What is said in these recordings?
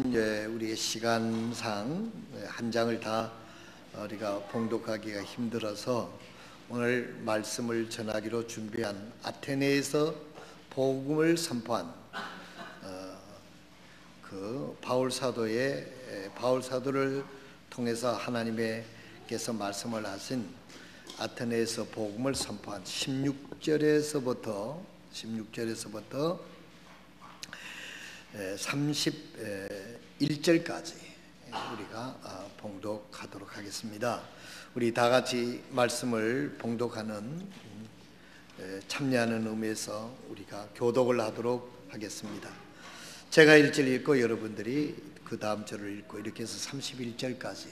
이제 우리의 시간상 한 장을 다 우리가 봉독하기가 힘들어서 오늘 말씀을 전하기로 준비한 아테네에서 복음을 선포한 그 바울 사도를 통해서 하나님께서 말씀을 하신 아테네에서 복음을 선포한 16절에서부터 31절까지 우리가 봉독하도록 하겠습니다. 우리 다 같이 말씀을 봉독하는 참여하는 의미에서 우리가 교독을 하도록 하겠습니다. 제가 1절 읽고 여러분들이 그 다음 절을 읽고 이렇게 해서 31절까지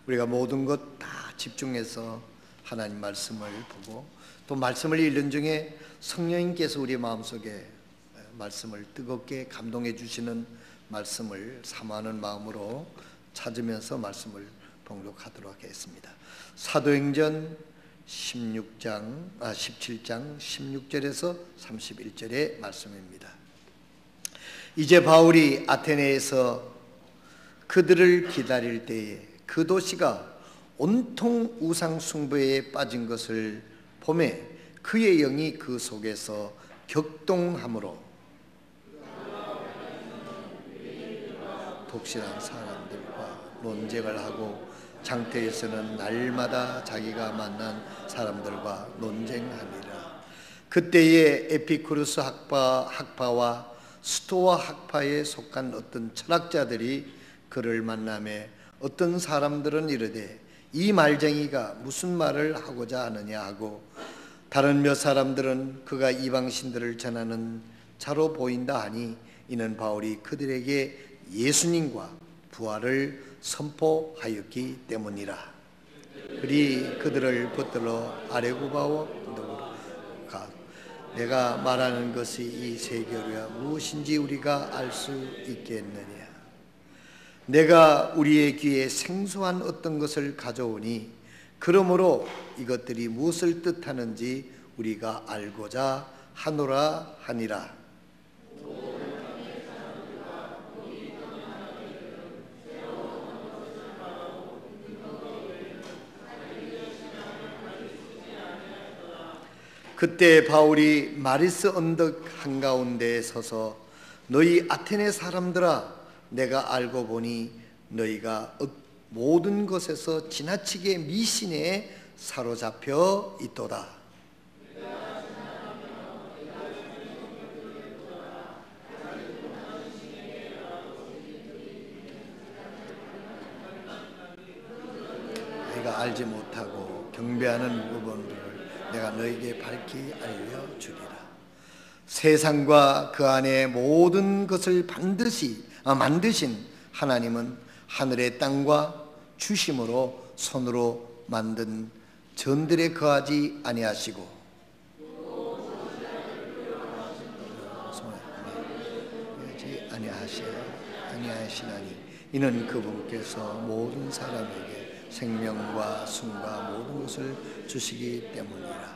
우리가 모든 것 다 집중해서 하나님 말씀을 보고 또 말씀을 읽는 중에 성령님께서 우리 마음속에 말씀을 뜨겁게 감동해 주시는 말씀을 사모하는 마음으로 찾으면서 말씀을 봉독하도록 하겠습니다. 사도행전 17장 16절에서 31절의 말씀입니다. 이제 바울이 아테네에서 그들을 기다릴 때에 그 도시가 온통 우상 숭배에 빠진 것을 보매 그의 영이 그 속에서 격동함으로 독실한 사람들과 논쟁을 하고 장터에서는 날마다 자기가 만난 사람들과 논쟁하니라. 그때에 에피쿠르스 학파와 스토아 학파에 속한 어떤 철학자들이 그를 만나매 어떤 사람들은 이르되 이 말쟁이가 무슨 말을 하고자 하느냐 하고 다른 몇 사람들은 그가 이방신들을 전하는 자로 보인다 하니 이는 바울이 그들에게 예수님과 부활을 선포하였기 때문이라. 그리 그들을 붙들어 아레고바와 가 내가 말하는 것이 이 세계로야 무엇인지 우리가 알 수 있겠느냐. 내가 우리의 귀에 생소한 어떤 것을 가져오니 그러므로 이것들이 무엇을 뜻하는지 우리가 알고자 하노라 하니라. 그때 바울이 마리스 언덕 한가운데에 서서 너희 아테네 사람들아 내가 알고 보니 너희가 모든 것에서 지나치게 미신에 사로잡혀 있도다. 너희가 알지 못하고 경배하는 부분들을 내가 너희에게 밝히 알려주리라. 세상과 그 안에 모든 것을 반드시 만드신 하나님은 하늘의 땅과 주심으로 손으로 만든 전들에 거하지 아니하시고 아니하시나니 이는 그분께서 모든 사람에게 생명과 숨과 모든 것을 주시기 때문이라.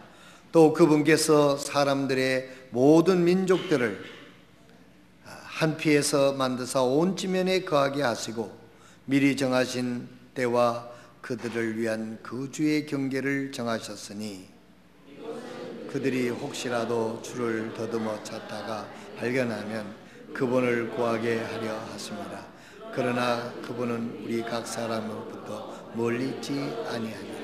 또 그분께서 사람들의 모든 민족들을 한 피에서 만드사 온 지면에 거하게 하시고 미리 정하신 때와 그들을 위한 거주의 경계를 정하셨으니 그들이 혹시라도 주를 더듬어 찾다가 발견하면 그분을 구하게 하려 하십니다. 그러나 그분은 우리 각 사람으로부터 멀리 있지 아니하니라.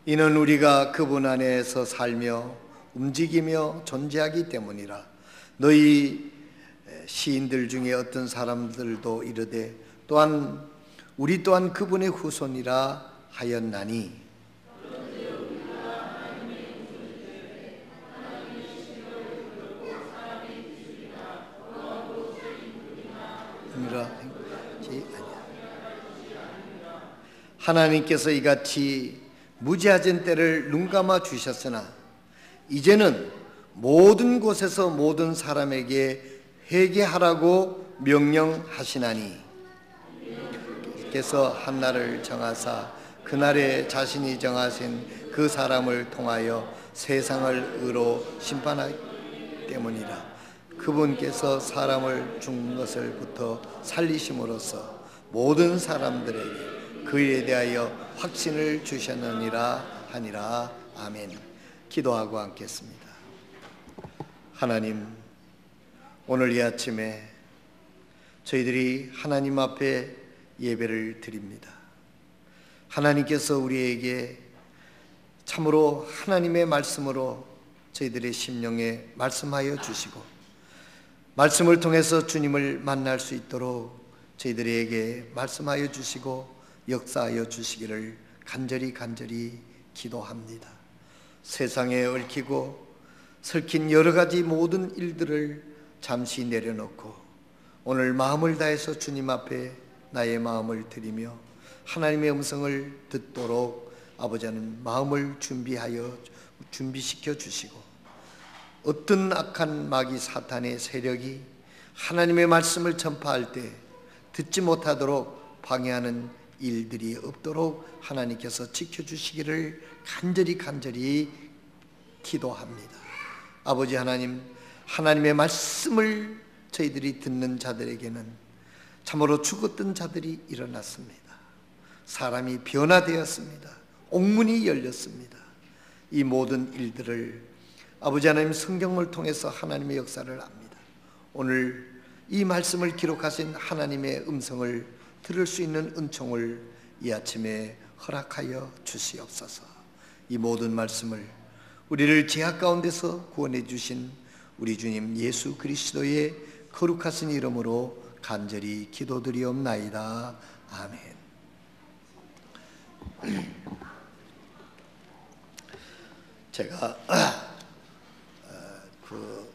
이는 우리가 그분 안에서 살며 움직이며 존재하기 때문이라. 너희 시인들 중에 어떤 사람들도 이르되 또한 우리 또한 그분의 후손이라 하였나니 하나님께서 이같이 무지하신 때를 눈감아 주셨으나 이제는 모든 곳에서 모든 사람에게 회개하라고 명령하시나니 께서 한 날을 정하사 그날에 자신이 정하신 그 사람을 통하여 세상을 의로 심판하기 때문이라. 그분께서 사람을 죽는 것을부터 살리심으로써 모든 사람들에게 그 일에 대하여 확신을 주셨느니라 하니라. 아멘. 기도하고 앉겠습니다. 하나님, 오늘 이 아침에 저희들이 하나님 앞에 예배를 드립니다. 하나님께서 우리에게 참으로 하나님의 말씀으로 저희들의 심령에 말씀하여 주시고, 말씀을 통해서 주님을 만날 수 있도록 저희들에게 말씀하여 주시고 역사하여 주시기를 간절히 기도합니다. 세상에 얽히고 설킨 여러 가지 모든 일들을 잠시 내려놓고 오늘 마음을 다해서 주님 앞에 나의 마음을 드리며 하나님의 음성을 듣도록 아버지는 마음을 준비시켜 주시고, 어떤 악한 마귀 사탄의 세력이 하나님의 말씀을 전파할 때 듣지 못하도록 방해하는 일들이 없도록 하나님께서 지켜주시기를 간절히 기도합니다. 아버지 하나님, 하나님의 말씀을 저희들이 듣는 자들에게는 참으로 죽었던 자들이 일어났습니다. 사람이 변화되었습니다. 옥문이 열렸습니다. 이 모든 일들을 아버지 하나님 성경을 통해서 하나님의 역사를 압니다. 오늘 이 말씀을 기록하신 하나님의 음성을 들을 수 있는 은총을 이 아침에 허락하여 주시옵소서. 이 모든 말씀을 우리를 죄악 가운데서 구원해 주신 우리 주님 예수 그리스도의 거룩하신 이름으로 간절히 기도드리옵나이다. 아멘. 제가 그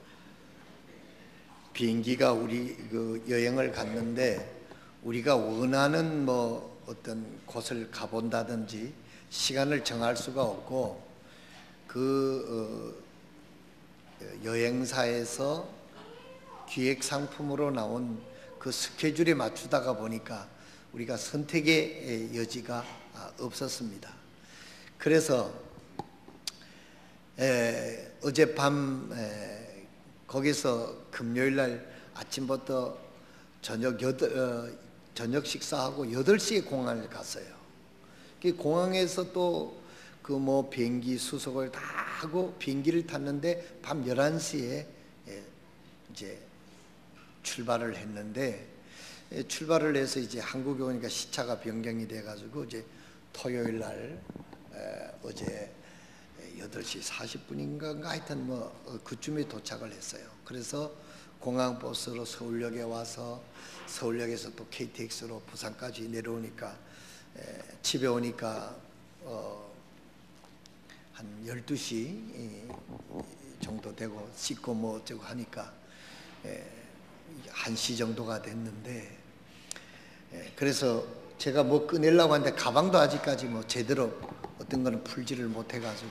비행기가 우리 그 여행을 갔는데, 우리가 원하는 뭐 어떤 곳을 가본다든지 시간을 정할 수가 없고, 그 여행사에서 기획 상품으로 나온 그 스케줄에 맞추다가 보니까 우리가 선택의 여지가 없었습니다. 그래서 어젯밤 거기서 금요일 날 아침부터 저녁 식사하고 8시에 공항을 갔어요. 공항에서 또 그 뭐 비행기 수속을 다 하고 비행기를 탔는데 밤 11시에 이제 출발을 했는데, 출발을 해서 이제 한국에 오니까 시차가 변경이 돼 가지고 이제 토요일 날 어제 8시 40분인가 하여튼 뭐 그쯤에 도착을 했어요. 그래서 공항버스로 서울역에 와서 서울역에서 또 KTX로 부산까지 내려오니까 집에 오니까 한 12시 정도 되고 씻고 뭐 어쩌고 하니까 1시 정도가 됐는데, 그래서 제가 뭐 꺼내려고 하는데 가방도 아직까지 뭐 제대로 어떤 거는 풀지를 못해가지고,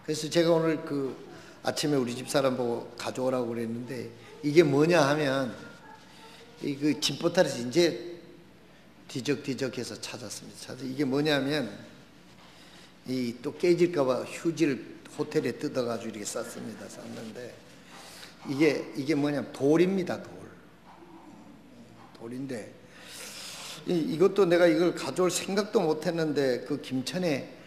그래서 제가 오늘 그 아침에 우리 집사람 보고 가져오라고 그랬는데, 이게 뭐냐 하면 그 짐보따리에서 이제 뒤적뒤적해서 찾았습니다. 이게 뭐냐면 이 또 깨질까봐 휴지를 호텔에 뜯어가지고 이렇게 쌌습니다. 쌌는데 이게 뭐냐면 돌입니다. 돌인데 이것도 내가 이걸 가져올 생각도 못했는데, 그 김천에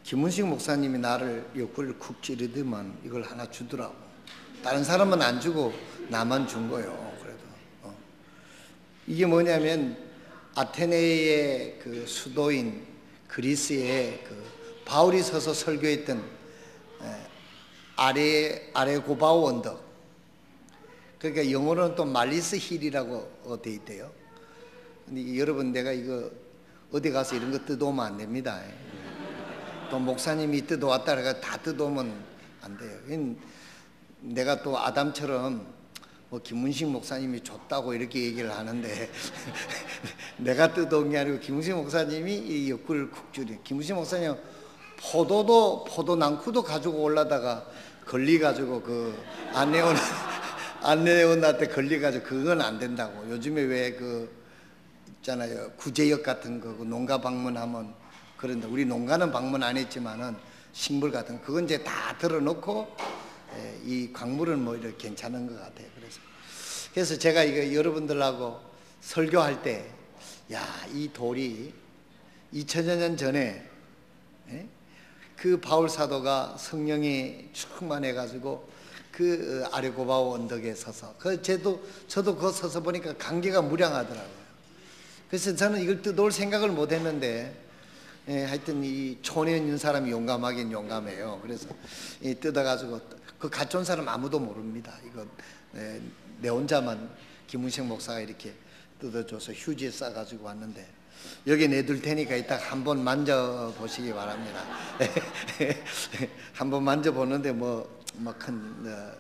김은식 목사님이 나를 옆구리를 쿡 찌르더만 이걸 하나 주더라고. 다른 사람은 안 주고 나만 준 거예요. 그래도 이게 뭐냐면 아테네의 그 수도인 그리스의 그 바울이 서서 설교했던 아레고바오 언덕, 그러니까 영어로는 또 말리스 힐이라고 돼 있대요. 근데 여러분, 내가 이거 어디 가서 이런 거 뜯어오면 안 됩니다. 또 목사님이 뜯어왔다 그래가 다 뜯어오면 안 돼요. 내가 또 아담처럼 뭐 김문식 목사님이 줬다고 이렇게 얘기를 하는데 내가 뜯어온 게 아니고 김문식 목사님이 이 옆구리를 쿡 찌르. 김문식 목사님 포도 낭쿠도 가지고 올라다가 걸리가지고 그 안내원한테 걸려가지고 그건 안 된다고. 요즘에 왜 그 있잖아요, 구제역 같은 거 농가 방문하면 그런데, 우리 농가는 방문 안 했지만은 식물 같은 거 그건 이제 다 들어놓고 이 광물은 뭐 이렇게 괜찮은 것 같아요. 그래서 그래서 제가 이거 여러분들하고 설교할 때, 야, 이 돌이 2000여 년 전에 그 바울 사도가 성령이 충만해가지고 그 아레고바오 언덕에 서서, 저도 그거 서서 보니까 감개가 무량하더라고요. 그래서 저는 이걸 뜯어올 생각을 못했는데, 하여튼 이 촌에 있는 사람이 용감하긴 용감해요. 그래서 뜯어가지고, 그 같이 온 사람 아무도 모릅니다. 이거 내 혼자만 김은식 목사가 이렇게 뜯어줘서 휴지에 싸가지고 왔는데, 여기 내둘 테니까 이따 한번 만져보시기 바랍니다. 한번 만져보는데 큰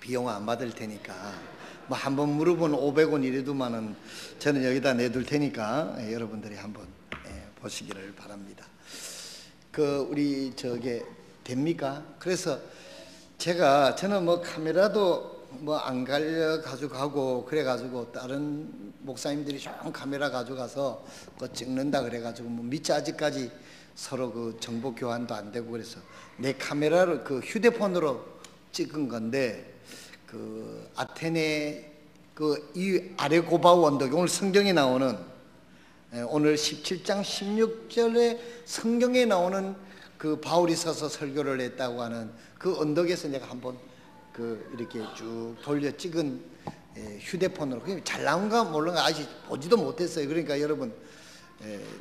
비용 안 받을 테니까, 한번 물어보면 500원 이래도만은 저는 여기다 내둘 테니까 여러분들이 한번 보시기를 바랍니다. 우리 저게 됩니까? 그래서 저는 카메라도 안 가지고 가고 그래가지고 다른 목사님들이 좀 카메라 가져가서 그거 찍는다 그래가지고 미처 아직까지 서로 그 정보 교환도 안 되고, 그래서 내 카메라로 휴대폰으로 찍은 건데, 아테네 이 아레고바오 언덕, 오늘 성경에 나오는, 오늘 17장 16절에 성경에 나오는 바울이 서서 설교를 했다고 하는 그 언덕에서 내가 한번 이렇게 쭉 돌려 찍은 휴대폰으로, 잘 나온가 몰라가 아직 보지도 못했어요. 그러니까 여러분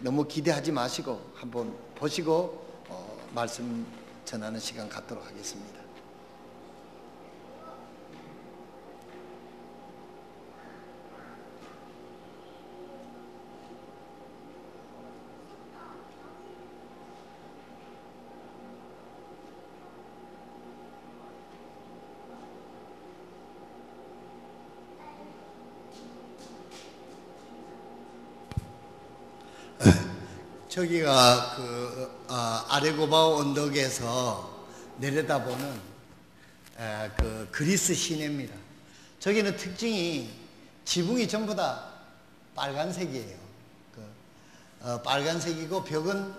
너무 기대하지 마시고 한번 보시고 말씀 전하는 시간 갖도록 하겠습니다. 저기가 아레고바오 언덕에서 내려다보는 그리스 시내입니다. 저기는 특징이 지붕이 전부 다 빨간색이에요. 빨간색이고 벽은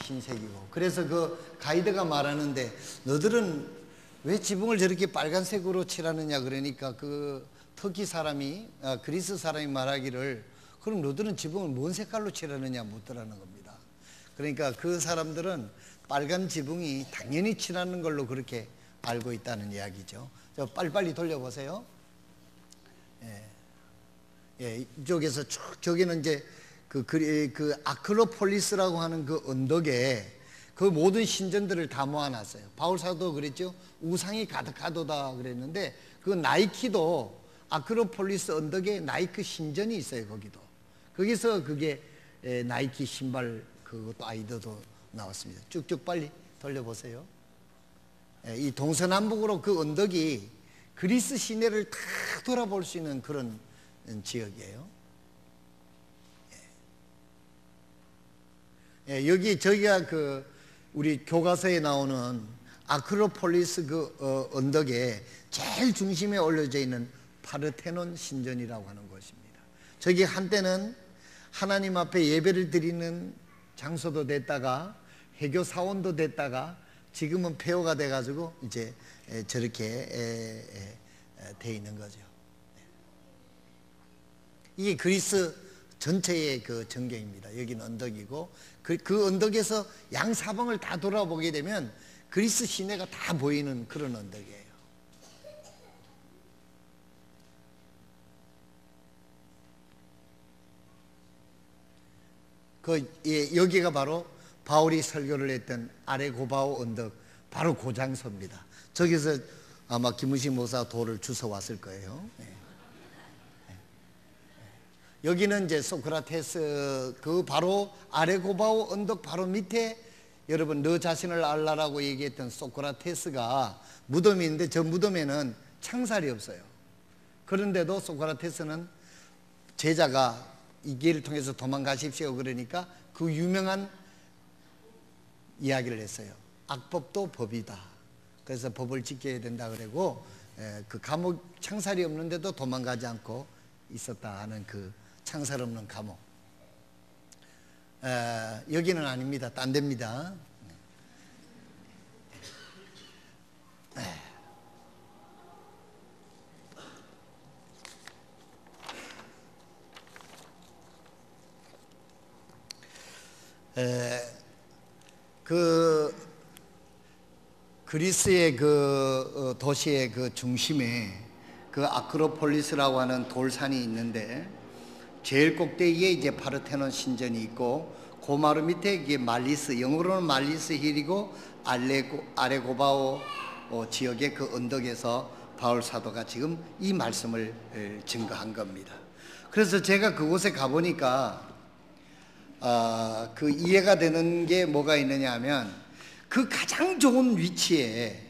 흰색이고. 그래서 가이드가 말하는데, 너들은 왜 지붕을 저렇게 빨간색으로 칠하느냐 그러니까 터키 사람이, 그리스 사람이 말하기를, 그럼 너들은 지붕을 뭔 색깔로 칠하느냐 묻더라는 겁니다. 그러니까 그 사람들은 빨간 지붕이 당연히 칠하는 걸로 그렇게 알고 있다는 이야기죠. 빨리빨리 돌려보세요. 이쪽에서 쭉, 저기는 이제 아크로폴리스라고 하는 그 언덕에 그 모든 신전들을 다 모아놨어요. 바울 사도 그랬죠. 우상이 가득하도다 그랬는데, 그 나이키도 아크로폴리스 언덕에 나이키 신전이 있어요. 거기서 그게 나이키 신발 그것도 아이디어도 나왔습니다. 쭉쭉 빨리 돌려보세요. 이 동서남북으로 그 언덕이 그리스 시내를 다 돌아볼 수 있는 그런 지역이에요. 저기가 우리 교과서에 나오는 아크로폴리스 언덕에 제일 중심에 올려져 있는 파르테논 신전이라고 하는 곳입니다. 저기 한때는 하나님 앞에 예배를 드리는 장소도 됐다가 해교 사원도 됐다가 지금은 폐허가 돼가지고 이제 저렇게 돼 있는 거죠. 이게 그리스 전체의 전경입니다. 여기는 언덕이고 그 언덕에서 양사방을 다 돌아보게 되면 그리스 시내가 다 보이는 그런 언덕이에요. 여기가 바로 바울이 설교를 했던 아레고바오 언덕, 바로 그 장소입니다. 저기서 아마 김은식 목사가 돌을 주워 왔을 거예요. 여기는 이제 소크라테스 바로 아레고바오 언덕 바로 밑에, 여러분 너 자신을 알라라고 얘기했던 소크라테스가 무덤이 있는데, 저 무덤에는 창살이 없어요. 그런데도 소크라테스는 제자가 이 길을 통해서 도망가십시오 그러니까 그 유명한 이야기를 했어요. 악법도 법이다. 그래서 법을 지켜야 된다 그러고, 그 감옥 창살이 없는데도 도망가지 않고 있었다 하는 그 창살 없는 감옥. 여기는 아닙니다. 딴 데입니다. 그 그리스의 그 도시의 그 중심에 그 아크로폴리스라고 하는 돌산이 있는데 제일 꼭대기에 이제 파르테논 신전이 있고 그 마루 밑에 이게 말리스, 영어로는 말리스 힐이고 아레고바오 지역의 그 언덕에서 바울 사도가 지금 이 말씀을 증거한 겁니다. 그래서 제가 그곳에 가보니까 그 이해가 되는 게 뭐가 있느냐 하면 그 가장 좋은 위치에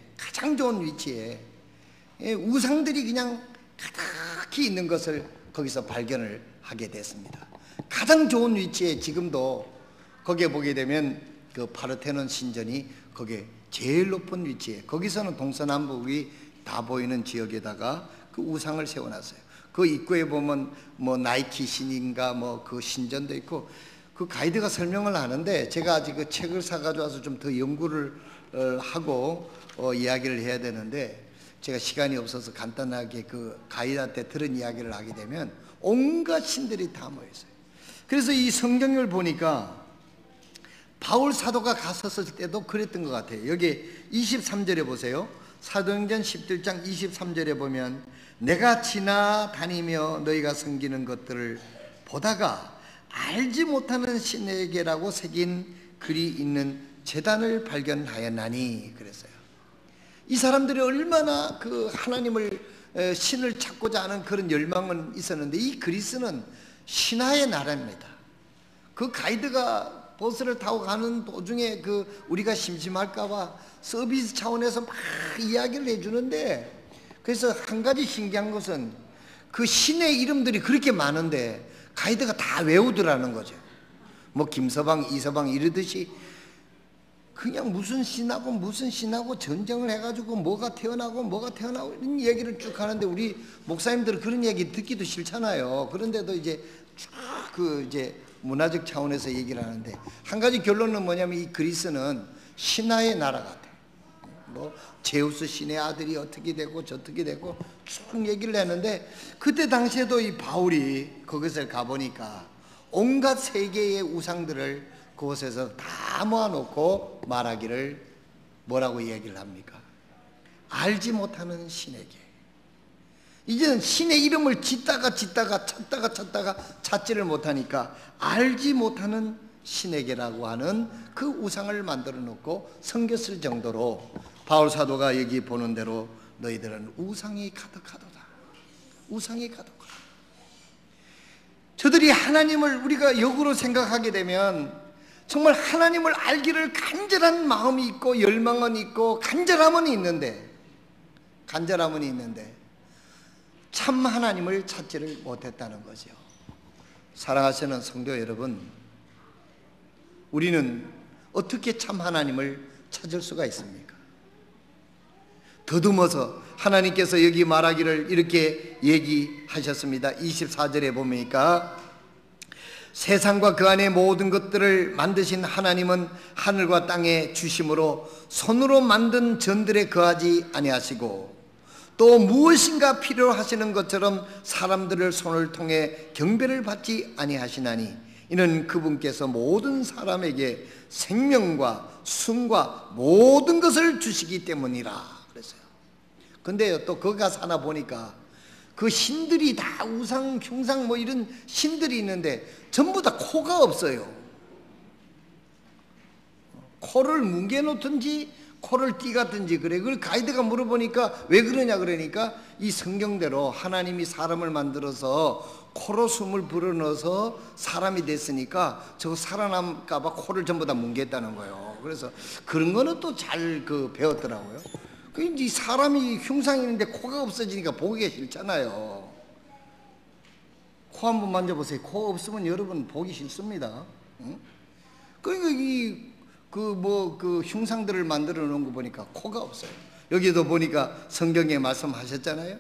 우상들이 그냥 가득히 있는 것을 거기서 발견을 하게 됐습니다. 가장 좋은 위치에 지금도 거기에 보게 되면 그 파르테논 신전이 거기에 제일 높은 위치에, 거기서는 동서남북이 다 보이는 지역에다가 그 우상을 세워놨어요. 그 입구에 보면 뭐 나이키 신인가 뭐 그 신전도 있고, 그 가이드가 설명을 하는데 제가 아직 그 책을 사가지고 와서 좀 더 연구를 하고 이야기를 해야 되는데, 제가 시간이 없어서 간단하게 그 가이드한테 들은 이야기를 하게 되면 온갖 신들이 다 모여있어요. 그래서 이 성경을 보니까 바울 사도가 갔었을 때도 그랬던 것 같아요. 여기 23절에 보세요. 사도행전 17장 23절에 보면 내가 지나다니며 너희가 섬기는 것들을 보다가 알지 못하는 신에게라고 새긴 글이 있는 제단을 발견하였나니 그랬어요. 이 사람들이 얼마나 그 하나님을 신을 찾고자 하는 그런 열망은 있었는데, 이 그리스는 신화의 나라입니다. 그 가이드가 버스를 타고 가는 도중에 그 우리가 심심할까봐 서비스 차원에서 막 이야기를 해주는데, 그래서 한 가지 신기한 것은 그 신의 이름들이 그렇게 많은데 가이드가 다 외우더라는 거죠. 뭐 김서방, 이서방 이러듯이 그냥 무슨 신하고 전쟁을 해가지고 뭐가 태어나고 이런 얘기를 쭉 하는데, 우리 목사님들은 그런 얘기 듣기도 싫잖아요. 그런데도 이제 쭉 그 이제 문화적 차원에서 얘기를 하는데, 한 가지 결론은 뭐냐면 이 그리스는 신화의 나라 같아요. 뭐 제우스 신의 아들이 어떻게 되고 저떻게 되고 쭉 얘기를 했는데, 그때 당시에도 이 바울이 그것을 가보니까 온갖 세계의 우상들을 그곳에서 다 모아놓고 말하기를 뭐라고 얘기를 합니까? 알지 못하는 신에게. 이제는 신의 이름을 짓다가 찾다가 찾지를 못하니까 알지 못하는 신에게라고 하는 그 우상을 만들어 놓고 섬겼을 정도로, 바울 사도가 여기 보는 대로 너희들은 우상이 가득하도다. 우상이 가득하다. 저들이 하나님을 우리가 역으로 생각하게 되면 정말 하나님을 알기를 간절한 마음이 있고 열망은 있고 간절함은 있는데 참 하나님을 찾지를 못했다는 거죠. 사랑하시는 성도 여러분, 우리는 어떻게 참 하나님을 찾을 수가 있습니까? 더듬어서 하나님께서 여기 말하기를 이렇게 얘기하셨습니다. 24절에 보니까 세상과 그 안의 모든 것들을 만드신 하나님은 하늘과 땅에 주심으로 손으로 만든 전들에 거하지 아니하시고, 또 무엇인가 필요로 하시는 것처럼 사람들을 손을 통해 경배를 받지 아니하시나니, 이는 그분께서 모든 사람에게 생명과 숨과 모든 것을 주시기 때문이라 그랬어요. 근데요, 또 거기 가서 하나 보니까 그 신들이 다 우상, 흉상 뭐 이런 신들이 있는데 전부 다 코가 없어요. 코를 뭉개놓든지 코를 띠같든지 그래. 그걸 가이드가 물어보니까 왜 그러냐 그러니까, 이 성경대로 하나님이 사람을 만들어서 코로 숨을 불어넣어서 사람이 됐으니까 저거 살아남을까 봐 코를 전부 다 뭉갰다는 거예요. 그래서 그런 거는 또 잘 배웠더라고요. 그 이제 사람이 흉상이는데 코가 없어지니까 보기가 싫잖아요. 코 한번 만져보세요. 코 없으면 여러분 보기 싫습니다. 응? 그러니까 그 흉상들을 만들어 놓은 거 보니까 코가 없어요. 여기도 보니까 성경에 말씀하셨잖아요.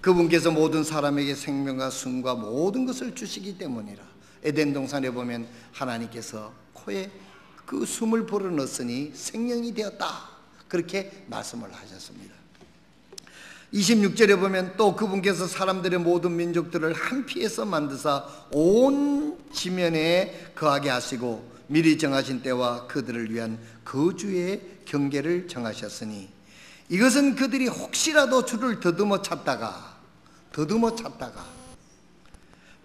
그분께서 모든 사람에게 생명과 숨과 모든 것을 주시기 때문이라. 에덴 동산에 보면 하나님께서 코에 그 숨을 불어넣었으니 생명이 되었다, 그렇게 말씀을 하셨습니다. 26절에 보면 또 그분께서 사람들의 모든 민족들을 한 피에서 만드사 온 지면에 거하게 하시고 미리 정하신 때와 그들을 위한 거주의 경계를 정하셨으니 이것은 그들이 혹시라도 주를 더듬어 찾다가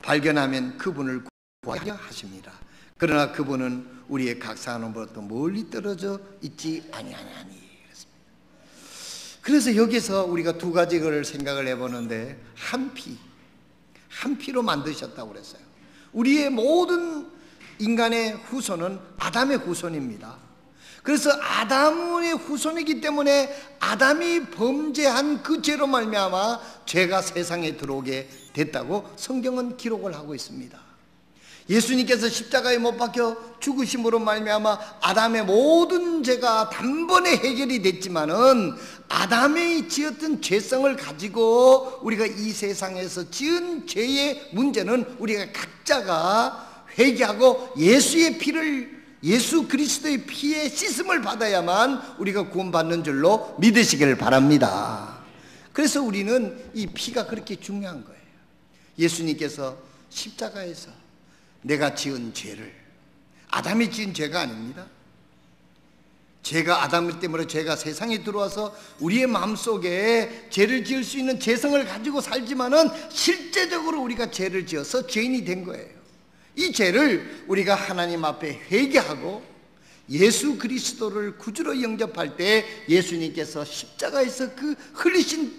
발견하면 그분을 구하려 하십니다. 그러나 그분은 우리의 각 사람으로부터 멀리 떨어져 있지 아니하나니. 그래서 여기서 우리가 두 가지를 생각을 해보는데 한 피로 만드셨다고 그랬어요. 우리의 모든 인간의 후손은 아담의 후손입니다. 그래서 아담의 후손이기 때문에 아담이 범죄한 그 죄로 말미암아 죄가 세상에 들어오게 됐다고 성경은 기록을 하고 있습니다. 예수님께서 십자가에 못 박혀 죽으심으로 말미암아 아담의 모든 죄가 단번에 해결이 됐지만은 아담이 지었던 죄성을 가지고 우리가 이 세상에서 지은 죄의 문제는 우리가 각자가 회개하고 예수 그리스도의 피에 씻음을 받아야만 우리가 구원받는 줄로 믿으시길 바랍니다. 그래서 우리는 이 피가 그렇게 중요한 거예요. 예수님께서 십자가에서 내가 지은 죄를, 아담이 지은 죄가 아닙니다. 죄가 아담 때문에 죄가 세상에 들어와서 우리의 마음속에 죄를 지을 수 있는 죄성을 가지고 살지만은 실제적으로 우리가 죄를 지어서 죄인이 된 거예요. 이 죄를 우리가 하나님 앞에 회개하고 예수 그리스도를 구주로 영접할 때 예수님께서 십자가에서 그 흘리신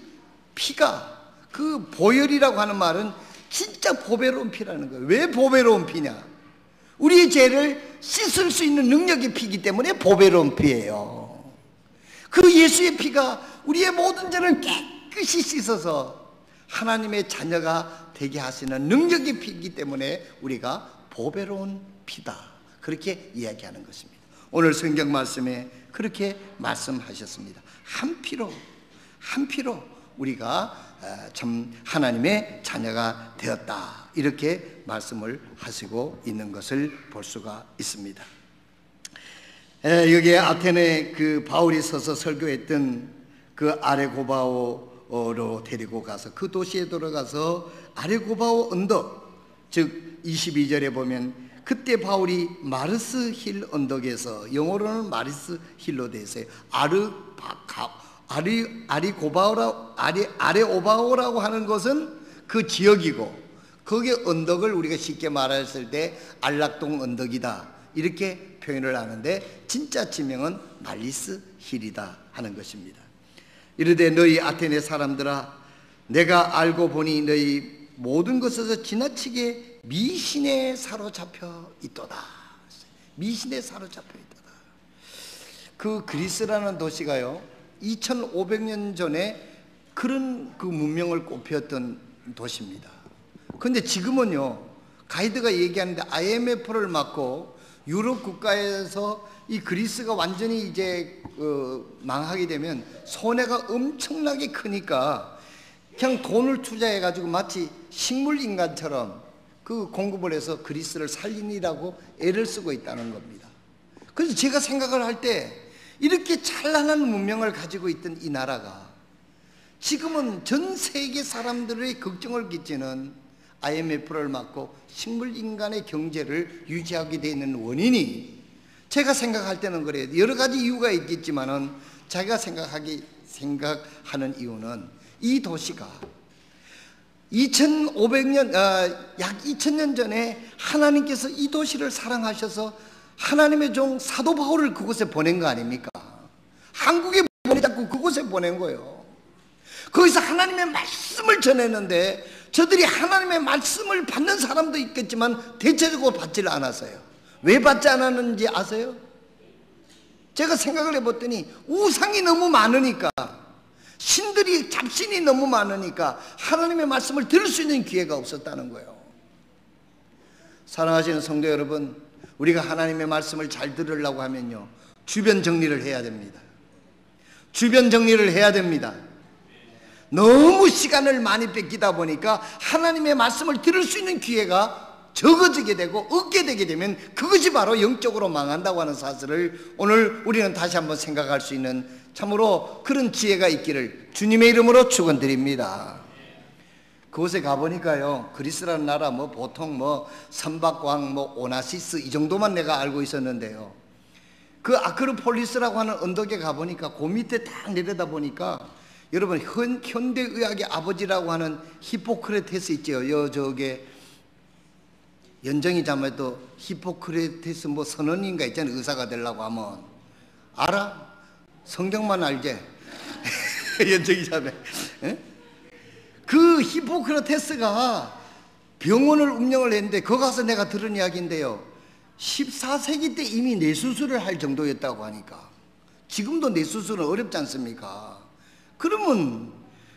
피가, 그 보혈이라고 하는 말은 진짜 보배로운 피라는 거예요. 왜 보배로운 피냐? 우리의 죄를 씻을 수 있는 능력의 피이기 때문에 보배로운 피예요. 그 예수의 피가 우리의 모든 죄를 깨끗이 씻어서 하나님의 자녀가 되게 하시는 능력의 피이기 때문에 우리가 보배로운 피다, 그렇게 이야기하는 것입니다. 오늘 성경 말씀에 그렇게 말씀하셨습니다. 한 피로 우리가 참 하나님의 자녀가 되었다, 이렇게 말씀을 하시고 있는 것을 볼 수가 있습니다. 여기에 아테네 그 바울이 서서 설교했던 그 아레고바오로 데리고 가서 그 도시에 들어가서 아레고바오 언덕, 즉 22절에 보면 그때 바울이 마르스 힐 언덕에서, 영어로는 마르스 힐로 되어 있어요. 아레오바오라고 하는 것은 그 지역이고, 거기에 언덕을 우리가 쉽게 말했을 때 안락동 언덕이다, 이렇게 표현을 하는데 진짜 지명은 말리스 힐이다 하는 것입니다. 이르되 너희 아테네 사람들아, 내가 알고 보니 너희 모든 것에서 지나치게 미신에 사로잡혀 있도다. 미신에 사로잡혀 있도다. 그 그리스라는 도시가요, 2500년 전에 그런 그 문명을 꽃피웠던 도시입니다. 그런데 지금은요, 가이드가 얘기하는데 IMF를 맞고 유럽 국가에서 이 그리스가 완전히 이제 망하게 되면 손해가 엄청나게 크니까 그냥 돈을 투자해 가지고 마치 식물인간처럼 그 공급을 해서 그리스를 살리느라고 애를 쓰고 있다는 겁니다. 그래서 제가 생각을 할 때 이렇게 찬란한 문명을 가지고 있던 이 나라가 지금은 전 세계 사람들의 걱정을 끼치는 IMF를 맞고 식물인간의 경제를 유지하게 되어 있는 원인이, 제가 생각할 때는 그래요. 여러 가지 이유가 있겠지만은 제가 생각하는 이유는 이 도시가 2500년, 약 2000년 전에 하나님께서 이 도시를 사랑하셔서 하나님의 종 사도 바울을 그곳에 보낸 거 아닙니까? 한국에 보내자고 그곳에 보낸 거예요. 거기서 하나님의 말씀을 전했는데 저들이 하나님의 말씀을 받는 사람도 있겠지만 대체적으로 받지를 않았어요. 왜 받지 않았는지 아세요? 제가 생각을 해봤더니 우상이 너무 많으니까, 신들이 잡신이 너무 많으니까 하나님의 말씀을 들을 수 있는 기회가 없었다는 거예요. 사랑하시는 성도 여러분, 우리가 하나님의 말씀을 잘 들으려고 하면요, 주변 정리를 해야 됩니다. 주변 정리를 해야 됩니다. 너무 시간을 많이 뺏기다 보니까 하나님의 말씀을 들을 수 있는 기회가 적어지게 되고 얻게 되게 되면 그것이 바로 영적으로 망한다고 하는 사실을 오늘 우리는 다시 한번 생각할 수 있는 참으로 그런 지혜가 있기를 주님의 이름으로 축원드립니다. 그곳에 가보니까요, 그리스라는 나라 뭐 보통 뭐 선박왕 뭐 오나시스 이 정도만 내가 알고 있었는데요, 그 아크로폴리스라고 하는 언덕에 가보니까 그 밑에 딱 내려다 보니까 여러분 현대의학의 아버지라고 하는 히포크라테스 있죠. 저게 연정이 자매도 히포크라테스 뭐 선언인가 있잖아요. 의사가 되려고 하면 알아? 성경만 알지? 연정이 자매. 그 히포크라테스가 병원을 운영을 했는데 거기 가서 내가 들은 이야기인데요, 14세기 때 이미 뇌수술을 할 정도였다고 하니까 지금도 뇌수술은 어렵지 않습니까? 그러면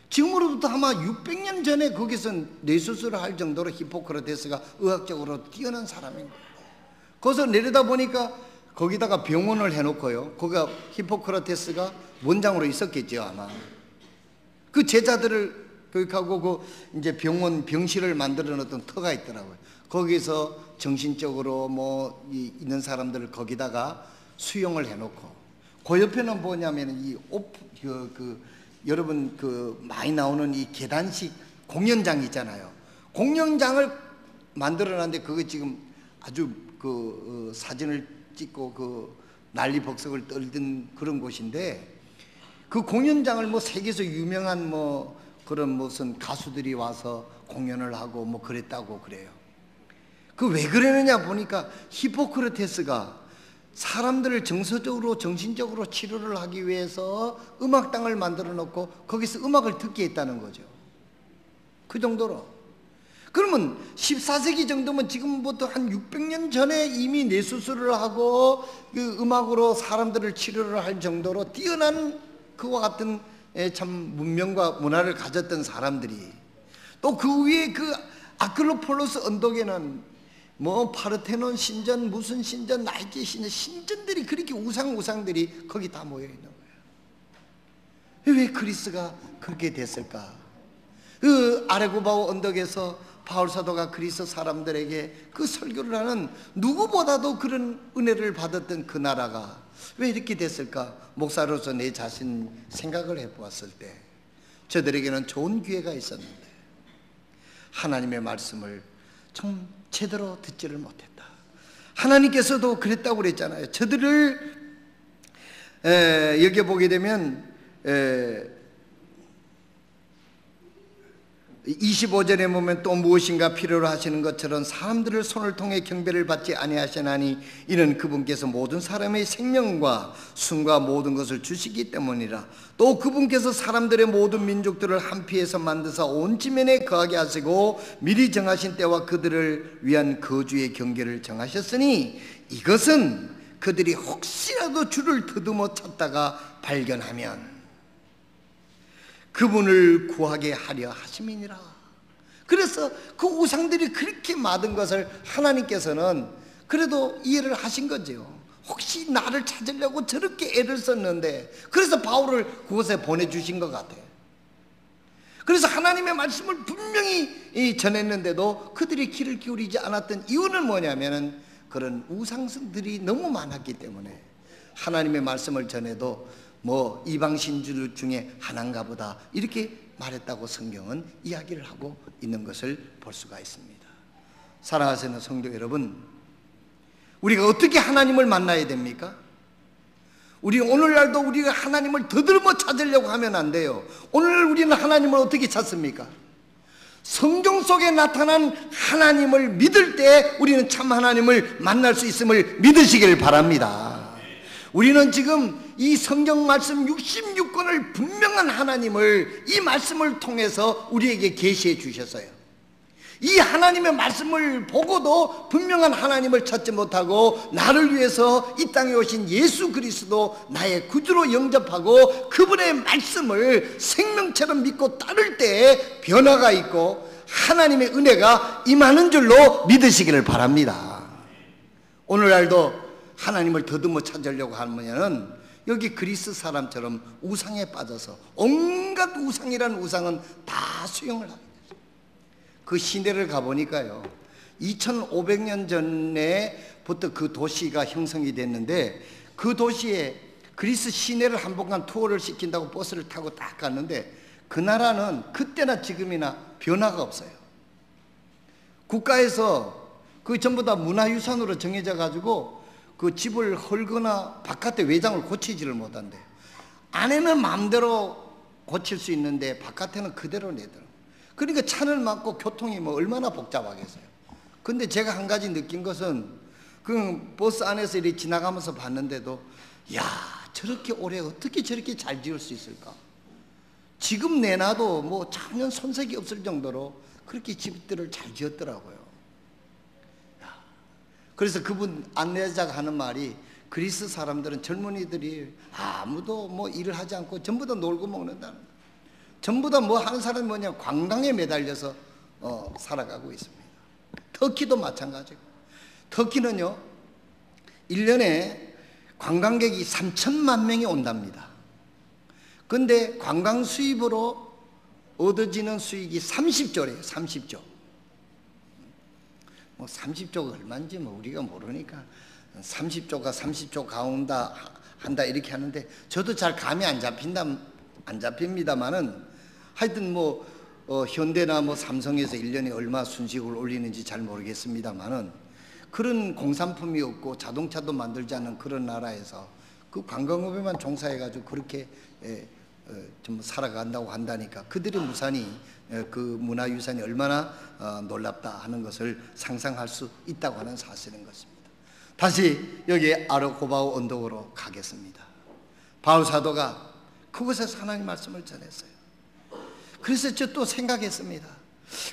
지금으로부터 아마 600년 전에 거기서 뇌수술을 할 정도로 히포크라테스가 의학적으로 뛰어난 사람인 거예요. 거기서 내려다 보니까 거기다가 병원을 해놓고요, 거기가 히포크라테스가 원장으로 있었겠죠 아마. 그 제자들을 교육하고 그 이제 병실을 만들어 놓던 터가 있더라고요. 거기서 정신적으로 뭐 있는 사람들을 거기다가 수용을 해놓고, 그 옆에는 뭐냐면 여러분 그 많이 나오는 이 계단식 공연장 있잖아요. 공연장을 만들어놨는데 그거 지금 아주 사진을 찍고 그 난리벅석을 떨던 그런 곳인데, 그 공연장을 뭐 세계에서 유명한 뭐 그런 무슨 가수들이 와서 공연을 하고 뭐 그랬다고 그래요. 그 왜 그러느냐 보니까 히포크라테스가 사람들을 정서적으로 정신적으로 치료를 하기 위해서 음악당을 만들어 놓고 거기서 음악을 듣게 했다는 거죠. 그 정도로. 그러면 14세기 정도면 지금부터 한 600년 전에 이미 뇌수술을 하고 그 음악으로 사람들을 치료를 할 정도로 뛰어난 그와 같은 참 문명과 문화를 가졌던 사람들이, 또 그 위에 그 아크로폴로스 언덕에는 뭐 파르테논 신전, 무슨 신전, 나이키 신전, 신전들이 그렇게 우상들이 거기 다 모여 있는 거예요. 왜 그리스가 그렇게 됐을까? 그 아레고바오 언덕에서 바울 사도가 그리스 사람들에게 그 설교를 하는, 누구보다도 그런 은혜를 받았던 그 나라가 왜 이렇게 됐을까? 목사로서 내 자신 생각을 해보았을 때 저들에게는 좋은 기회가 있었는데 하나님의 말씀을 좀 제대로 듣지를 못했다. 하나님께서도 그랬다고 그랬잖아요. 저들을 여기 보게 되면 25절에 보면 또 무엇인가 필요로 하시는 것처럼 사람들을 손을 통해 경배를 받지 아니하시나니 이는 그분께서 모든 사람의 생명과 숨과 모든 것을 주시기 때문이라. 또 그분께서 사람들의 모든 민족들을 한 피에서 만드사 온 지면에 거하게 하시고 미리 정하신 때와 그들을 위한 거주의 경계를 정하셨으니 이것은 그들이 혹시라도 주를 더듬어 찾다가 발견하면 그분을 구하게 하려 하심이니라. 그래서 그 우상들이 그렇게 많은 것을 하나님께서는 그래도 이해를 하신 거죠. 혹시 나를 찾으려고 저렇게 애를 썼는데, 그래서 바울을 그곳에 보내주신 것 같아요. 그래서 하나님의 말씀을 분명히 전했는데도 그들이 귀를 기울이지 않았던 이유는 뭐냐면은 그런 우상성들이 너무 많았기 때문에 하나님의 말씀을 전해도 뭐 이방신주 중에 하나인가 보다 이렇게 말했다고 성경은 이야기를 하고 있는 것을 볼 수가 있습니다. 사랑하시는 성도 여러분, 우리가 어떻게 하나님을 만나야 됩니까? 우리 오늘날도 우리가 하나님을 더듬어 찾으려고 하면 안 돼요. 오늘 우리는 하나님을 어떻게 찾습니까? 성경 속에 나타난 하나님을 믿을 때 우리는 참 하나님을 만날 수 있음을 믿으시길 바랍니다. 우리는 지금 이 성경 말씀 66권을 분명한 하나님을 이 말씀을 통해서 우리에게 계시해 주셨어요. 이 하나님의 말씀을 보고도 분명한 하나님을 찾지 못하고 나를 위해서 이 땅에 오신 예수 그리스도 나의 구주로 영접하고 그분의 말씀을 생명처럼 믿고 따를 때 변화가 있고 하나님의 은혜가 임하는 줄로 믿으시기를 바랍니다. 오늘날도 하나님을 더듬어 찾으려고 하면은 여기 그리스 사람처럼 우상에 빠져서 온갖 우상이란 우상은 다 수용을 합니다. 그 시내를 가보니까요, 2500년 전에부터 그 도시가 형성이 됐는데 그 도시에 그리스 시내를 한 번간 투어를 시킨다고 버스를 타고 딱 갔는데 그 나라는 그때나 지금이나 변화가 없어요. 국가에서 그 전부 다 문화유산으로 정해져 가지고 그 집을 헐거나 바깥에 외장을 고치지를 못한대. 안에는 마음대로 고칠 수 있는데 바깥에는 그대로 내더라고요. 그러니까 차를 막고 교통이 뭐 얼마나 복잡하겠어요. 근데 제가 한 가지 느낀 것은 그 버스 안에서 이렇게 지나가면서 봤는데도 야, 저렇게 오래 어떻게 저렇게 잘 지을 수 있을까? 지금 내놔도 뭐 전혀 손색이 없을 정도로 그렇게 집들을 잘 지었더라고요. 야, 그래서 그분 안내자가 하는 말이 그리스 사람들은 젊은이들이 아무도 뭐 일을 하지 않고 전부 다 놀고 먹는다는 거예요. 전부 다 뭐 하는 사람이 뭐냐, 관광에 매달려서 살아가고 있습니다. 터키도 마찬가지고, 터키는요 1년에 관광객이 3천만 명이 온답니다. 근데 관광 수입으로 얻어지는 수익이 30조래요. 30조. 뭐 30조가 얼마인지 뭐 우리가 모르니까 30조가 30조 가온다 한다 이렇게 하는데 저도 잘 감이 안 잡힙니다만은 하여튼 뭐 현대나 뭐 삼성에서 1년에 얼마 순식을 올리는지 잘 모르겠습니다만은 그런 공산품이 없고 자동차도 만들지 않는 그런 나라에서 그 관광업에만 종사해가지고 그렇게 좀 살아간다고 한다니까 그들의 무산이 그 문화유산이 얼마나 놀랍다 하는 것을 상상할 수 있다고 하는 사실인 것입니다. 다시 여기 아르고바우 언덕으로 가겠습니다. 바울 사도가 그곳에서 하나님 말씀을 전했어요. 그래서 저 또 생각했습니다.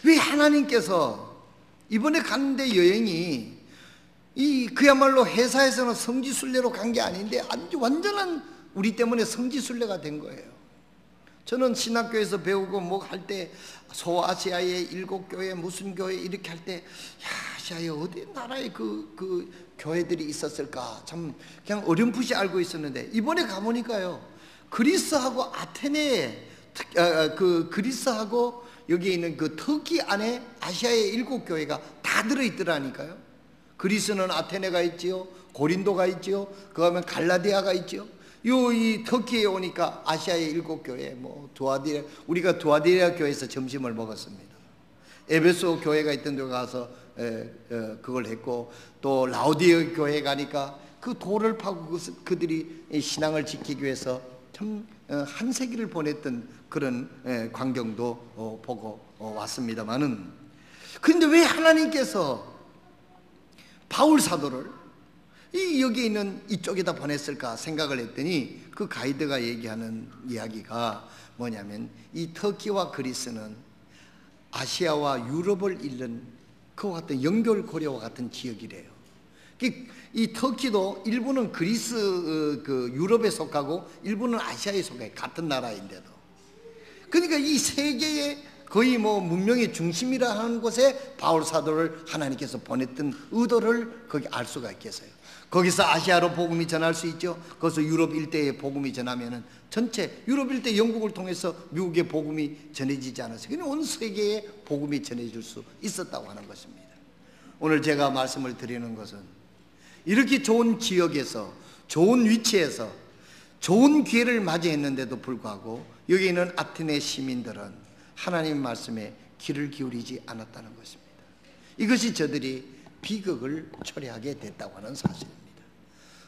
왜 하나님께서 이번에 갔는데 여행이 그야말로 회사에서는 성지순례로 간 게 아닌데 아주 완전한 우리 때문에 성지순례가 된 거예요. 저는 신학교에서 배우고 뭐 할 때 소아시아의 7교회 무슨 교회 이렇게 할 때 야, 아시아에 어디 나라에 그 교회들이 있었을까 참 그냥 어렴풋이 알고 있었는데 이번에 가보니까요 그리스하고 아테네에 그리스하고 여기 있는 그 터키 안에 아시아의 7교회가 다 들어있더라니까요. 그리스는 아테네가 있지요, 고린도가 있지요, 그 다음에 갈라디아가 있지요. 이 터키에 오니까 아시아의 7교회, 뭐 우리가 두아디라 교회에서 점심을 먹었습니다. 에베소 교회가 있던 데 가서 그걸 했고, 또 라우디오 교회 가니까 그 돌을 파고 그들이 신앙을 지키기 위해서 참 한 세기를 보냈던 그런 광경도 보고 왔습니다만은, 그런데 왜 하나님께서 바울 사도를 여기 있는 이쪽에다 보냈을까 생각을 했더니 그 가이드가 얘기하는 이야기가 뭐냐면 이 터키와 그리스는 아시아와 유럽을 잇는 그와 같은 연결고리와 같은 지역이래요. 이 터키도 일부는 그리스 그 유럽에 속하고 일부는 아시아에 속해 같은 나라인데도, 그러니까 이 세계의 거의 뭐 문명의 중심이라 하는 곳에 바울 사도를 하나님께서 보냈던 의도를 거기 알 수가 있겠어요. 거기서 아시아로 복음이 전할 수 있죠. 거기서 유럽 일대에 복음이 전하면은 전체 유럽 일대 영국을 통해서 미국의 복음이 전해지지 않았어요. 그냥 온 세계에 복음이 전해질 수 있었다고 하는 것입니다. 오늘 제가 말씀을 드리는 것은 이렇게 좋은 지역에서 좋은 위치에서 좋은 기회를 맞이했는데도 불구하고 여기 있는 아테네 시민들은 하나님 말씀에 귀를 기울이지 않았다는 것입니다. 이것이 저들이 비극을 초래하게 됐다고 하는 사실입니다.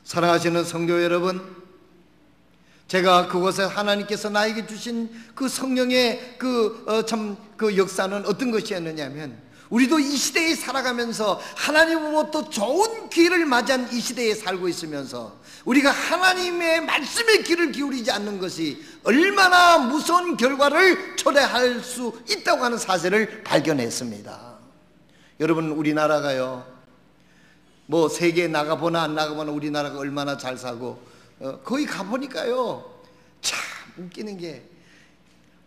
사랑하시는 성도 여러분, 제가 그곳에 하나님께서 나에게 주신 그 성령의 그 역사는 어떤 것이었느냐 하면, 우리도 이 시대에 살아가면서 하나님으로부터 좋은 기회를 맞이한 이 시대에 살고 있으면서 우리가 하나님의 말씀에 귀를 기울이지 않는 것이 얼마나 무서운 결과를 초래할 수 있다고 하는 사실을 발견했습니다. 여러분, 우리나라가요 뭐 세계에 나가보나 안 나가보나 우리나라가 얼마나 잘 사고 거기 가보니까요 참 웃기는 게,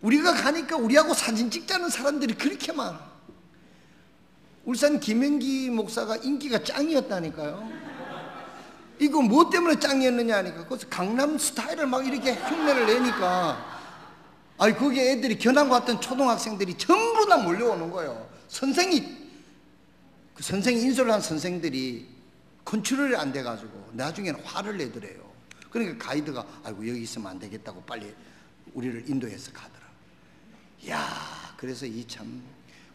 우리가 가니까 우리하고 사진 찍자는 사람들이 그렇게 많아. 울산 김영기 목사가 인기가 짱이었다니까요. 이거 뭐 때문에 짱이었느냐 하니까 그래서 강남 스타일을 막 이렇게 흉내를 내니까 거기에 애들이 견학 왔던 초등학생들이 전부 다 몰려오는 거예요. 선생이 인솔한 선생들이 컨트롤이 안 돼가지고 나중에는 화를 내더래요. 그러니까 가이드가 아이고 여기 있으면 안 되겠다고 빨리 우리를 인도해서 가더라. 야, 그래서 이 참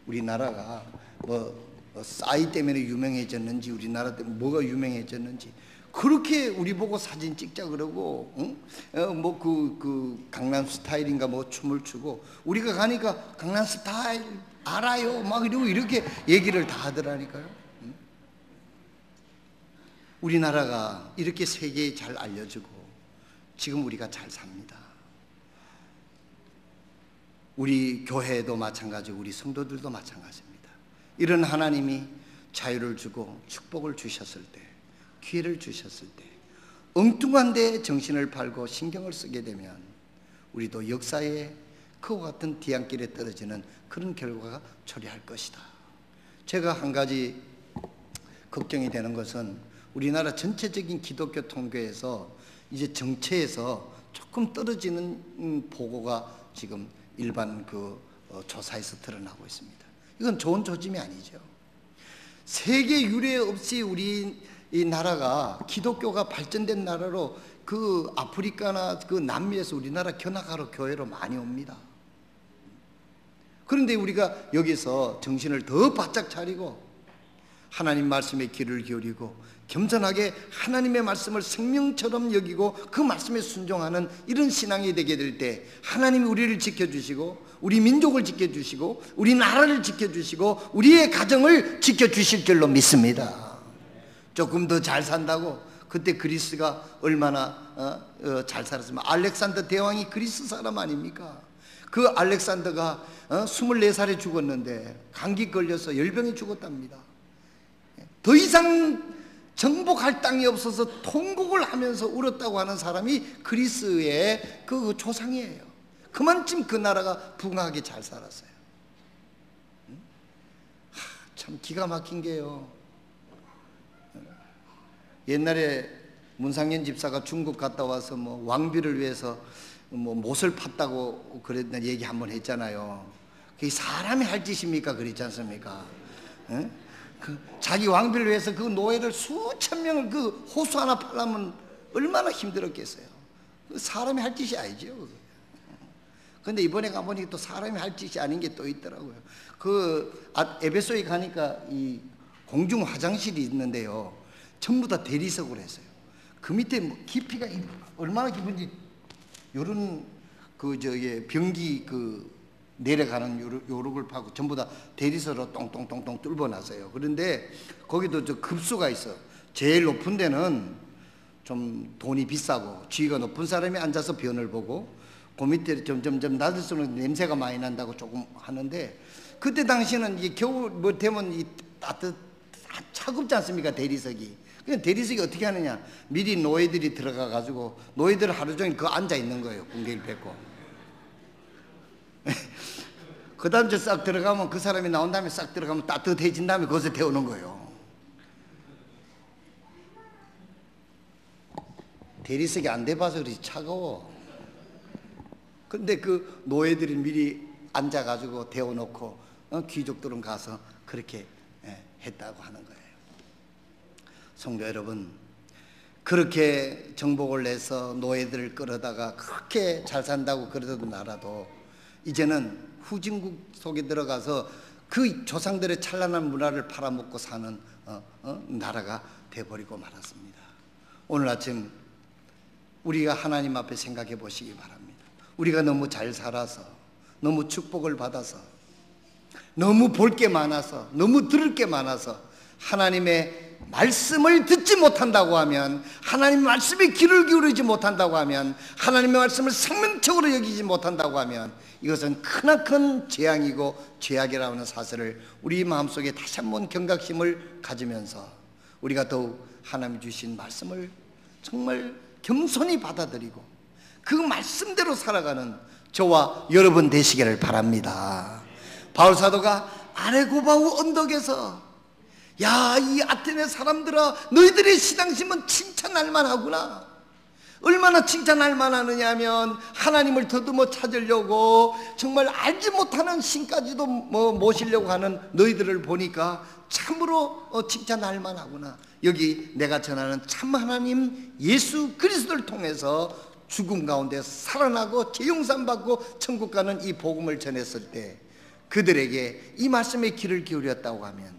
우리나라가 뭐 싸이 때문에 유명해졌는지 우리나라 때문에 뭐가 유명해졌는지 그렇게 우리 보고 사진 찍자 그러고, 응? 뭐 그 강남 스타일인가 뭐 춤을 추고 우리가 가니까 강남 스타일 알아요 막 이러고 이렇게 얘기를 다 하더라니까요. 응? 우리나라가 이렇게 세계에 잘 알려지고 지금 우리가 잘 삽니다. 우리 교회도 마찬가지고 우리 성도들도 마찬가지입니다. 이런 하나님이 자유를 주고 축복을 주셨을 때, 기회를 주셨을 때 엉뚱한 데 정신을 팔고 신경을 쓰게 되면 우리도 역사의 그와 같은 뒤안길에 떨어지는 그런 결과가 초래할 것이다. 제가 한 가지 걱정이 되는 것은 우리나라 전체적인 기독교 통계에서 이제 정체에서 조금 떨어지는 보고가 지금 일반 조사에서 드러나고 있습니다. 이건 좋은 조짐이 아니죠. 세계 유례 없이 우리 이 나라가 기독교가 발전된 나라로 그 아프리카나 그 남미에서 우리나라 견학하러 교회로 많이 옵니다. 그런데 우리가 여기서 정신을 더 바짝 차리고 하나님 말씀에 귀를 기울이고 겸손하게 하나님의 말씀을 생명처럼 여기고 그 말씀에 순종하는 이런 신앙이 되게 될 때 하나님이 우리를 지켜주시고 우리 민족을 지켜주시고 우리 나라를 지켜주시고 우리의 가정을 지켜주실 줄로 믿습니다. 조금 더 잘 산다고 그때 그리스가 얼마나 잘 살았으면 알렉산더 대왕이 그리스 사람 아닙니까? 그 알렉산더가 24살에 죽었는데 감기 걸려서 열병에 죽었답니다. 더 이상 정복할 땅이 없어서 통곡을 하면서 울었다고 하는 사람이 그리스의 그 조상이에요. 그만큼 그 나라가 부강하게 잘 살았어요. 참 기가 막힌 게요. 옛날에 문상현 집사가 중국 갔다 와서 뭐 왕비를 위해서 뭐 못을 팠다고 그랬던 얘기 한번 했잖아요. 그게 사람이 할 짓입니까? 그랬지 않습니까? 자기 왕비를 위해서 그 노예를 수천 명을 그 호수 하나 팔려면 얼마나 힘들었겠어요. 사람이 할 짓이 아니죠. 근데 이번에 가보니까 또 사람이 할 짓이 아닌 게 또 있더라고요. 에베소에 가니까 이 공중 화장실이 있는데요. 전부 다 대리석으로 했어요. 그 밑에 뭐 깊이가 얼마나 깊은지 요런 변기 내려가는 요lok을 파고 전부 다 대리석으로 똥똥똥똥 뚫어놨어요. 그런데 거기도 급수가 있어. 제일 높은 데는 좀 돈이 비싸고 지위가 높은 사람이 앉아서 변을 보고 그 밑에 점점 낮을수록 냄새가 많이 난다고 조금 하는데 그때 당시에는 이 겨울 뭐 되면 이 차갑지 않습니까? 대리석이. 그냥 대리석이 어떻게 하느냐? 미리 노예들이 들어가 가지고 노예들 하루 종일 앉아 있는 거예요. 군기를 뱉고. 그 다음 싹 들어가면 그 사람이 나온 다음에 싹 들어가면 따뜻해진 다음에 거기서 데우는 거예요. 대리석이 안 돼봐서 그렇지 차가워. 근데 그 노예들이 미리 앉아가지고 데워놓고 귀족들은 가서 그렇게 했다고 하는 거예요. 성도 여러분, 그렇게 정복을 해서 노예들을 끌어다가 그렇게 잘 산다고 그러던 나라도 이제는 후진국 속에 들어가서 그 조상들의 찬란한 문화를 팔아먹고 사는 나라가 돼버리고 말았습니다. 오늘 아침 우리가 하나님 앞에 생각해 보시기 바랍니다. 우리가 너무 잘 살아서, 너무 축복을 받아서, 너무 볼 게 많아서, 너무 들을 게 많아서 하나님의 말씀을 듣지 못한다고 하면, 하나님의 말씀에 귀를 기울이지 못한다고 하면, 하나님의 말씀을 생명적으로 여기지 못한다고 하면 이것은 크나큰 재앙이고 죄악이라고 하는 사실을 우리 마음속에 다시 한번 경각심을 가지면서 우리가 더욱 하나님 주신 말씀을 정말 겸손히 받아들이고 그 말씀대로 살아가는 저와 여러분 되시기를 바랍니다. 바울 사도가 아레고바우 언덕에서 야, 이 아테네 사람들아, 너희들의 신앙심은 칭찬할 만하구나. 얼마나 칭찬할 만하느냐 하면 하나님을 더듬어 찾으려고 정말 알지 못하는 신까지도 모시려고 하는 너희들을 보니까 참으로 칭찬할 만하구나. 여기 내가 전하는 참 하나님 예수 그리스도를 통해서 죽음 가운데 살아나고 죄용산 받고 천국 가는 이 복음을 전했을 때 그들에게 이 말씀에 귀를 기울였다고 하면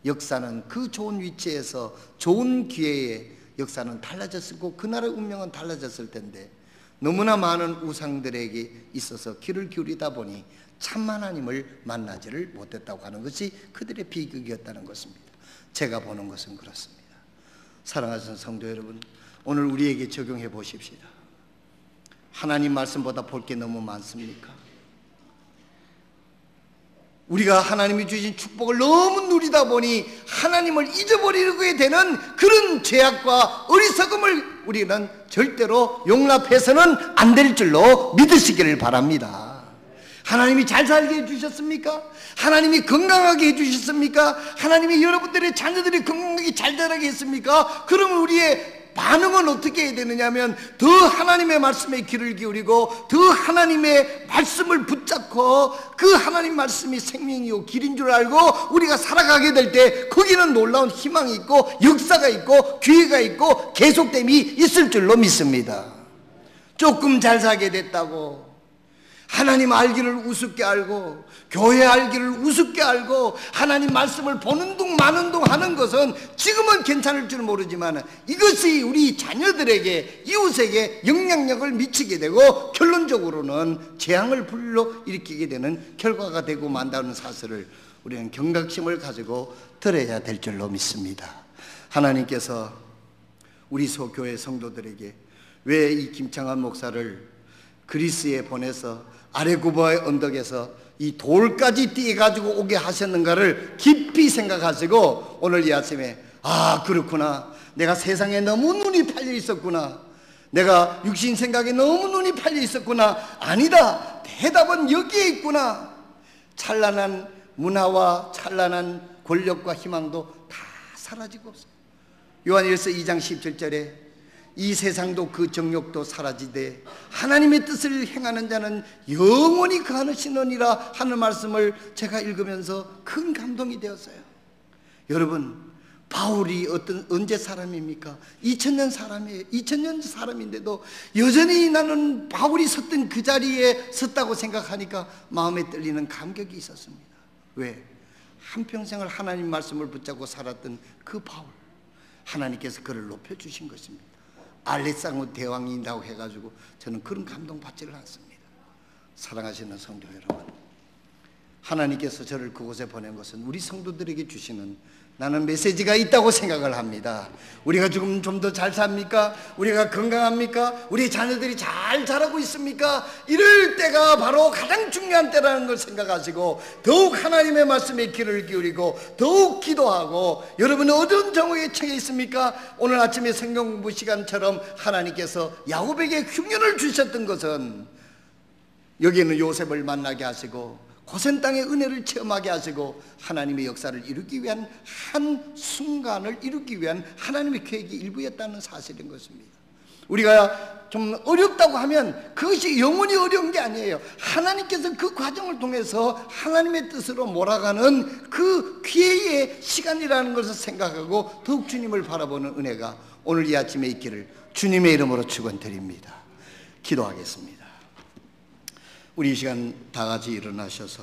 역사는 그 좋은 위치에서 좋은 기회에 역사는 달라졌을 거고 그 나라의 운명은 달라졌을 텐데 너무나 많은 우상들에게 있어서 귀를 기울이다 보니 참 하나님을 만나지를 못했다고 하는 것이 그들의 비극이었다는 것입니다. 제가 보는 것은 그렇습니다. 사랑하시는 성도 여러분, 오늘 우리에게 적용해 보십시다. 하나님 말씀보다 볼 게 너무 많습니까? 우리가 하나님이 주신 축복을 너무 누리다 보니 하나님을 잊어버리게 되는 그런 죄악과 어리석음을 우리는 절대로 용납해서는 안 될 줄로 믿으시기를 바랍니다. 하나님이 잘 살게 해주셨습니까? 하나님이 건강하게 해주셨습니까? 하나님이 여러분들의 자녀들이 건강하게 잘 자라게 했습니까? 그러면 우리의 반응은 어떻게 해야 되느냐 하면 더 하나님의 말씀에 귀를 기울이고 더 하나님의 말씀을 붙잡고 그 하나님 말씀이 생명이요 길인 줄 알고 우리가 살아가게 될 때 거기는 놀라운 희망이 있고 역사가 있고 기회가 있고 계속됨이 있을 줄로 믿습니다. 조금 잘 살게 됐다고 하나님 알기를 우습게 알고 교회 알기를 우습게 알고 하나님 말씀을 보는 둥 마는 둥 하는 것은 지금은 괜찮을 줄 모르지만 이것이 우리 자녀들에게 이웃에게 영향력을 미치게 되고 결론적으로는 재앙을 불러일으키게 되는 결과가 되고 만다는 사실을 우리는 경각심을 가지고 들어야 될 줄로 믿습니다. 하나님께서 우리 소교회 성도들에게 왜 이 김창환 목사를 그리스에 보내서 아레구바의 언덕에서 이 돌까지 띄어가지고 오게 하셨는가를 깊이 생각하시고 오늘 이 아침에 아 그렇구나, 내가 세상에 너무 눈이 팔려 있었구나, 내가 육신 생각에 너무 눈이 팔려 있었구나, 아니다, 대답은 여기에 있구나. 찬란한 문화와 찬란한 권력과 희망도 다 사라지고 없어요. 요한일서 2장 17절에 이 세상도 그 정욕도 사라지되 하나님의 뜻을 행하는 자는 영원히 그 하늘 신원이라 하는 말씀을 제가 읽으면서 큰 감동이 되었어요. 여러분, 바울이 언제 사람입니까? 2000년 사람이에요. 2000년 사람인데도 여전히 나는 바울이 섰던 그 자리에 섰다고 생각하니까 마음에 떨리는 감격이 있었습니다. 왜? 한평생을 하나님 말씀을 붙잡고 살았던 그 바울, 하나님께서 그를 높여주신 것입니다. 알렉산더 대왕이라고 해가지고 저는 그런 감동 받지를 않습니다. 사랑하시는 성도 여러분, 하나님께서 저를 그곳에 보낸 것은 우리 성도들에게 주시는 나는 메시지가 있다고 생각을 합니다. 우리가 지금 좀 더 잘 삽니까? 우리가 건강합니까? 우리 자녀들이 잘 자라고 있습니까? 이럴 때가 바로 가장 중요한 때라는 걸 생각하시고 더욱 하나님의 말씀에 귀를 기울이고 더욱 기도하고, 여러분은 어떤 정오에 처해 있습니까? 오늘 아침에 성경 공부 시간처럼 하나님께서 야곱에게 흉년을 주셨던 것은 여기에는 요셉을 만나게 하시고 고센 땅의 은혜를 체험하게 하시고 하나님의 역사를 이루기 위한 한 순간을 이루기 위한 하나님의 계획이 일부였다는 사실인 것입니다. 우리가 좀 어렵다고 하면 그것이 영원히 어려운 게 아니에요. 하나님께서 그 과정을 통해서 하나님의 뜻으로 몰아가는 그 기회의 시간이라는 것을 생각하고 더욱 주님을 바라보는 은혜가 오늘 이 아침에 있기를 주님의 이름으로 축원드립니다. 기도하겠습니다. 우리 이 시간 다 같이 일어나셔서